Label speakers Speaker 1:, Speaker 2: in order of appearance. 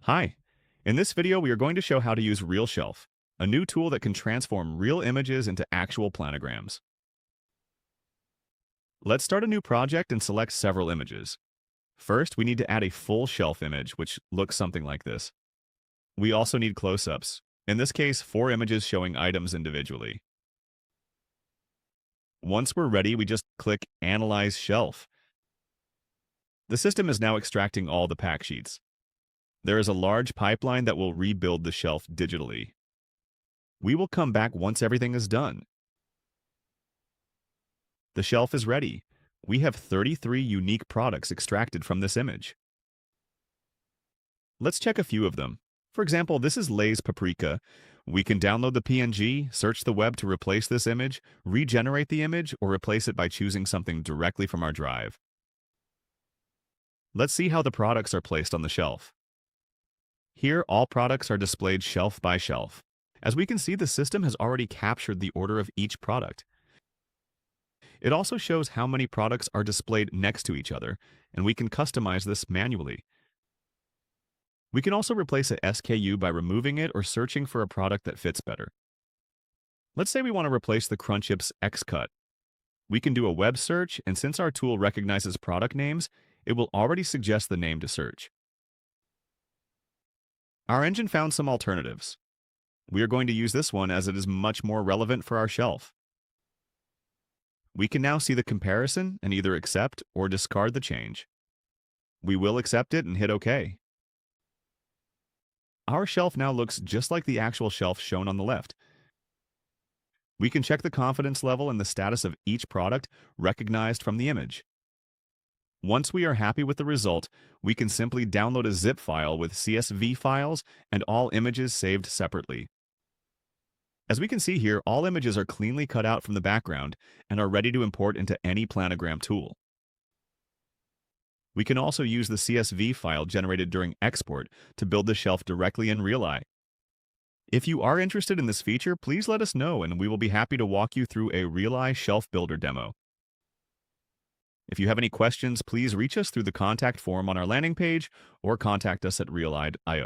Speaker 1: Hi. In this video, we are going to show how to use RealShelf, a new tool that can transform real images into actual planograms. Let's start a new project and select several images. First, we need to add a full shelf image, which looks something like this. We also need close-ups, in this case, 4 images showing items individually. Once we're ready, we just click Analyze Shelf. The system is now extracting all the pack sheets. There is a large pipeline that will rebuild the shelf digitally. We will come back once everything is done. The shelf is ready. We have 33 unique products extracted from this image. Let's check a few of them. For example, this is Lay's paprika. We can download the PNG, search the web to replace this image, regenerate the image, or replace it by choosing something directly from our drive. Let's see how the products are placed on the shelf. Here, all products are displayed shelf by shelf. As we can see, the system has already captured the order of each product. It also shows how many products are displayed next to each other, and we can customize this manually. We can also replace a SKU by removing it or searching for a product that fits better. Let's say we want to replace the Crunchips X-Cut. We can do a web search, and since our tool recognizes product names, it will already suggest the name to search. Our engine found some alternatives. We are going to use this one as it is much more relevant for our shelf. We can now see the comparison and either accept or discard the change. We will accept it and hit OK. Our shelf now looks just like the actual shelf shown on the left. We can check the confidence level and the status of each product recognized from the image. Once we are happy with the result, we can simply download a zip file with CSV files and all images saved separately. As we can see here, all images are cleanly cut out from the background and are ready to import into any planogram tool. We can also use the CSV file generated during export to build the shelf directly in RealEye. If you are interested in this feature, please let us know and we will be happy to walk you through a RealEye Shelf Builder demo. If you have any questions, please reach us through the contact form on our landing page or contact us at RealEye.io.